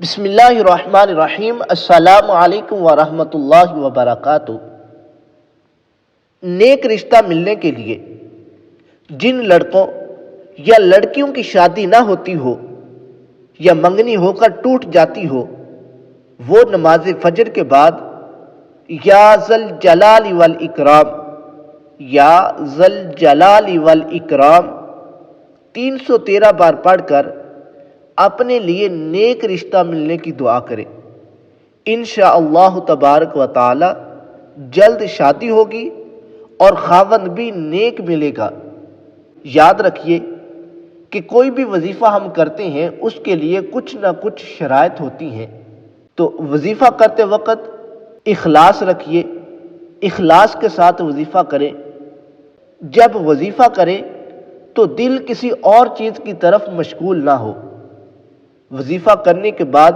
بسم اللہ الرحمن الرحیم۔ السلام علیکم ورحمۃ اللہ وبرکاتہ۔ نیک رشتہ ملنے کے لیے جن لڑکوں یا لڑکیوں کی شادی نہ ہوتی ہو یا منگنی ہو کر ٹوٹ جاتی ہو، وہ نماز فجر کے بعد یا ذل جلال والاکرام یا ذل جلال والاکرام 313 بار پڑھ کر اپنے لیے نیک رشتہ ملنے کی دعا کرے۔ انشاءاللہ تبارک و تعالی جلد شادی ہوگی اور خاوند بھی نیک ملے گا۔ یاد رکھیے کہ کوئی بھی وظیفہ ہم کرتے ہیں اس کے لیے کچھ نہ کچھ شرائط ہوتی ہیں، تو وظیفہ کرتے وقت اخلاص رکھیے، اخلاص کے ساتھ وظیفہ کریں۔ جب وظیفہ کریں تو دل کسی اور چیز کی طرف مشغول نہ ہو۔ وظیفہ کرنے کے بعد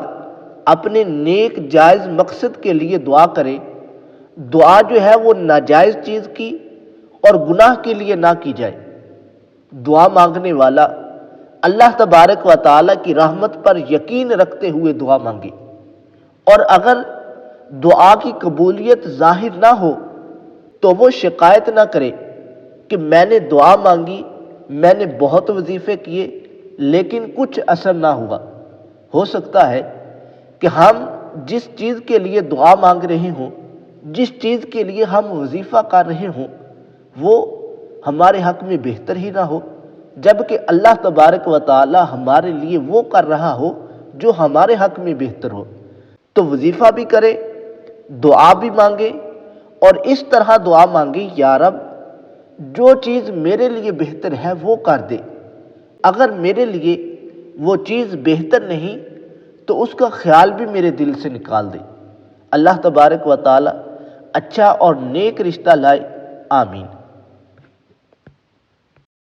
اپنے نیک جائز مقصد کے لیے دعا کرے۔ دعا جو ہے وہ ناجائز چیز کی اور گناہ کے لیے نہ کی جائے۔ دعا مانگنے والا اللہ تبارک و تعالی کی رحمت پر یقین رکھتے ہوئے دعا مانگے، اور اگر دعا کی قبولیت ظاہر نہ ہو تو وہ شکایت نہ کرے کہ میں نے دعا مانگی، میں نے بہت وظیفے کیے لیکن کچھ اثر نہ ہوا۔ ہو سکتا ہے کہ ہم جس چیز کے لیے دعا مانگ رہے ہوں، جس چیز کے لیے ہم وظیفہ کر رہے ہوں، وہ ہمارے حق میں بہتر ہی نہ ہو، جبکہ اللہ تبارک و تعالی ہمارے لیے وہ کر رہا ہو جو ہمارے حق میں بہتر ہو۔ تو وظیفہ بھی کرے، دعا بھی مانگے، اور اس طرح دعا مانگے، یا رب جو چیز میرے لیے بہتر ہے وہ کر دے، اگر میرے لیے وہ چیز بہتر نہیں تو اس کا خیال بھی میرے دل سے نکال دے۔ اللہ تبارک و تعالی اچھا اور نیک رشتہ لائے، آمین۔